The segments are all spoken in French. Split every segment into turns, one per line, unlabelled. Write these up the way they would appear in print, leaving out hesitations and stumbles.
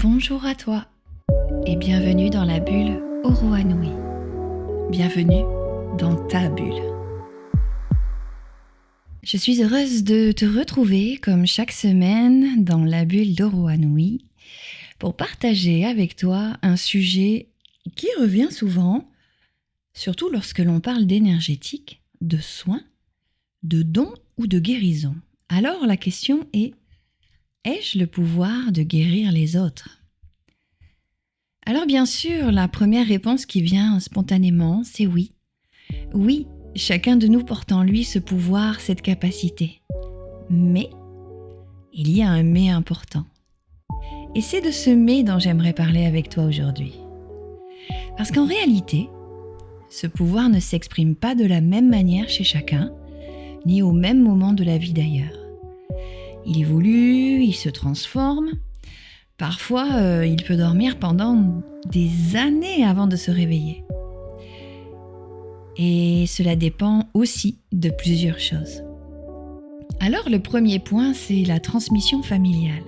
Bonjour à toi et bienvenue dans la bulle Oroanui. Bienvenue dans ta bulle. Je suis heureuse de te retrouver comme chaque semaine dans la bulle d'Oroanui pour partager avec toi un sujet qui revient souvent, surtout lorsque l'on parle d'énergétique, de soins, de dons ou de guérison. Alors la question est: ai-je le pouvoir de guérir les autres ? Alors bien sûr, la première réponse qui vient spontanément, c'est oui. Oui, chacun de nous porte en lui ce pouvoir, cette capacité. Mais, il y a un mais important. Et c'est de ce mais dont j'aimerais parler avec toi aujourd'hui. Parce qu'en réalité, ce pouvoir ne s'exprime pas de la même manière chez chacun, ni au même moment de la vie d'ailleurs. Il évolue, il se transforme. Parfois, il peut dormir pendant des années avant de se réveiller. Et cela dépend aussi de plusieurs choses. Alors, le premier point, c'est la transmission familiale.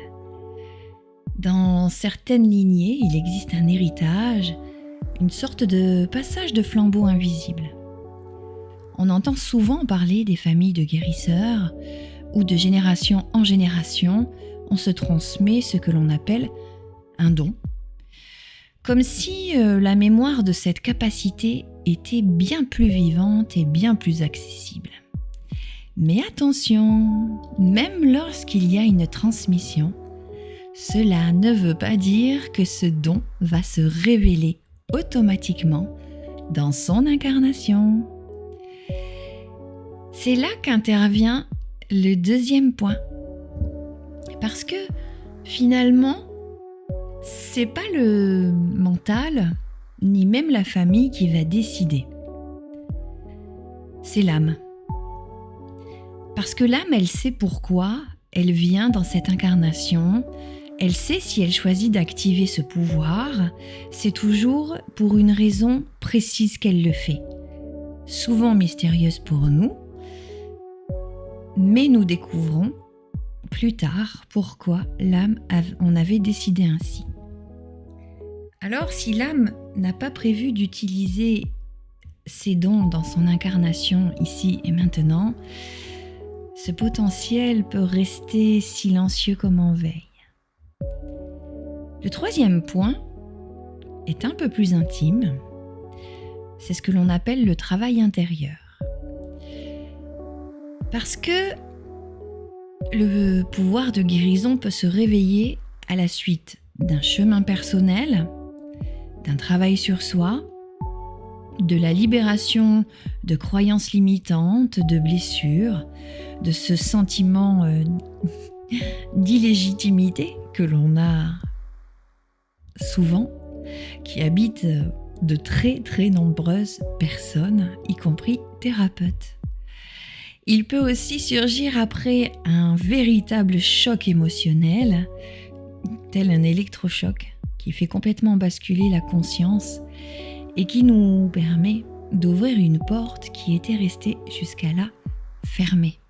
Dans certaines lignées, il existe un héritage, une sorte de passage de flambeau invisible. On entend souvent parler des familles de guérisseurs, où de génération en génération, on se transmet ce que l'on appelle un don. Comme si la mémoire de cette capacité était bien plus vivante et bien plus accessible. Mais attention, même lorsqu'il y a une transmission, cela ne veut pas dire que ce don va se révéler automatiquement dans son incarnation. C'est là qu'intervient le deuxième point. Parce que finalement, c'est pas le mental, ni même la famille qui va décider. C'est l'âme. Parce que l'âme, elle sait pourquoi elle vient dans cette incarnation. Elle sait si elle choisit d'activer ce pouvoir. C'est toujours pour une raison précise qu'elle le fait. Souvent mystérieuse pour nous, mais nous découvrons plus tard pourquoi l'âme en avait décidé ainsi. Alors, si l'âme n'a pas prévu d'utiliser ses dons dans son incarnation ici et maintenant, ce potentiel peut rester silencieux comme en veille. Le troisième point est un peu plus intime. C'est ce que l'on appelle le travail intérieur. Parce que le pouvoir de guérison peut se réveiller à la suite d'un chemin personnel, d'un travail sur soi, de la libération de croyances limitantes, de blessures, de ce sentiment d'illégitimité que l'on a souvent, qui habite de très très nombreuses personnes, y compris thérapeutes. Il peut aussi surgir après un véritable choc émotionnel, tel un électrochoc, qui fait complètement basculer la conscience et qui nous permet d'ouvrir une porte qui était restée jusqu'à là fermée.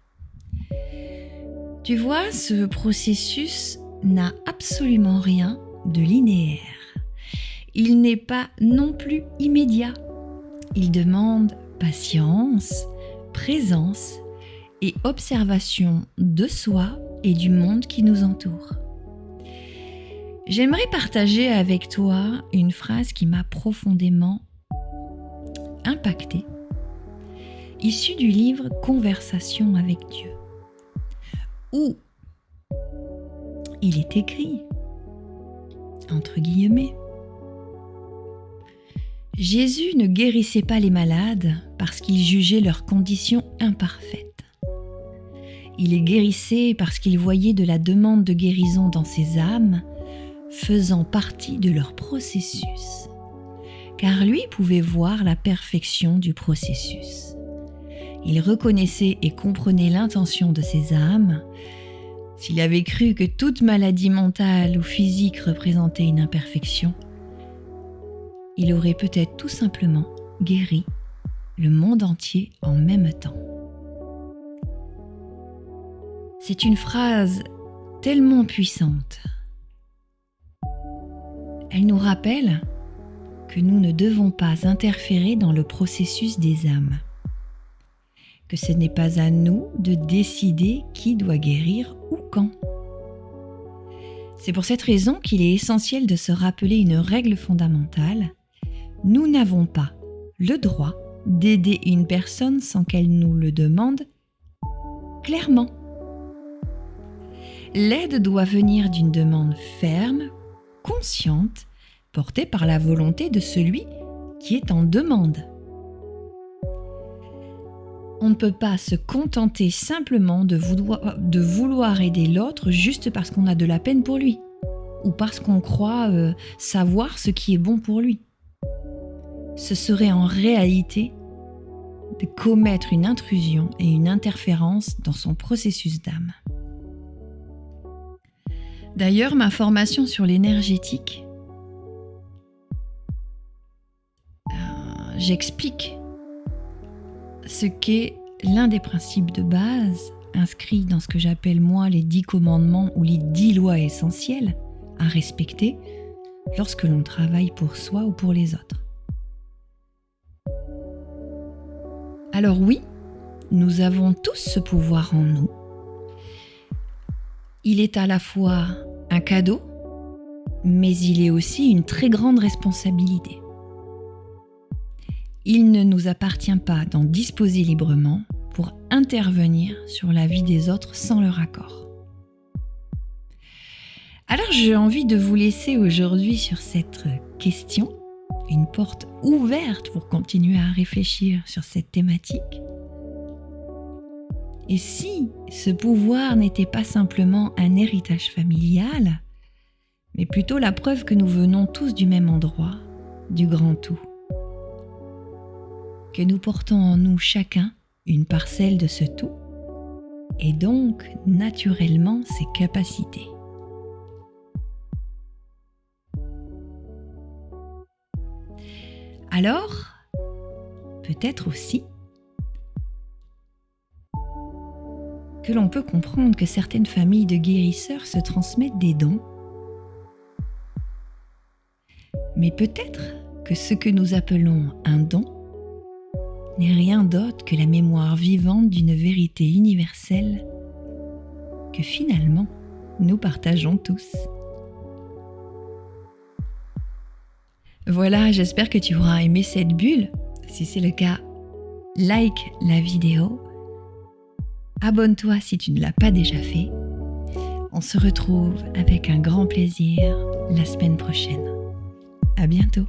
Tu vois, ce processus n'a absolument rien de linéaire. Il n'est pas non plus immédiat. Il demande patience, présence et observation de soi et du monde qui nous entoure. J'aimerais partager avec toi une phrase qui m'a profondément impactée, issue du livre Conversation avec Dieu, où il est écrit, entre guillemets, Jésus ne guérissait pas les malades parce qu'il jugeait leurs conditions imparfaites. Il les guérissait parce qu'il voyait de la demande de guérison dans ces âmes faisant partie de leur processus. Car lui pouvait voir la perfection du processus. Il reconnaissait et comprenait l'intention de ces âmes. S'il avait cru que toute maladie mentale ou physique représentait une imperfection, il aurait peut-être tout simplement guéri le monde entier en même temps. C'est une phrase tellement puissante Elle nous rappelle que nous ne devons pas interférer dans le processus des âmes, que ce n'est pas à nous de décider qui doit guérir ou quand. C'est pour cette raison qu'il est essentiel de se rappeler une règle fondamentale. Nous n'avons pas le droit d'aider une personne sans qu'elle nous le demande clairement. L'aide doit venir d'une demande ferme, consciente, portée par la volonté de celui qui est en demande. On ne peut pas se contenter simplement de vouloir aider l'autre juste parce qu'on a de la peine pour lui ou parce qu'on croit savoir ce qui est bon pour lui. Ce serait en réalité de commettre une intrusion et une interférence dans son processus d'âme. D'ailleurs, ma formation sur l'énergétique, j'explique ce qu'est l'un des principes de base inscrits dans ce que j'appelle moi les 10 commandements ou les 10 lois essentielles à respecter lorsque l'on travaille pour soi ou pour les autres. Alors oui, nous avons tous ce pouvoir en nous. Il est à la fois un cadeau, mais il est aussi une très grande responsabilité. Il ne nous appartient pas d'en disposer librement pour intervenir sur la vie des autres sans leur accord. Alors j'ai envie de vous laisser aujourd'hui sur cette question, une porte ouverte pour continuer à réfléchir sur cette thématique. Et si ce pouvoir n'était pas simplement un héritage familial, mais plutôt la preuve que nous venons tous du même endroit, du grand tout, que nous portons en nous chacun une parcelle de ce tout, et donc naturellement ses capacités. Alors, peut-être aussi que l'on peut comprendre que certaines familles de guérisseurs se transmettent des dons. Mais peut-être que ce que nous appelons un don n'est rien d'autre que la mémoire vivante d'une vérité universelle que finalement nous partageons tous. Voilà, j'espère que tu auras aimé cette bulle. Si c'est le cas, like la vidéo. Abonne-toi si tu ne l'as pas déjà fait. On se retrouve avec un grand plaisir la semaine prochaine. À bientôt.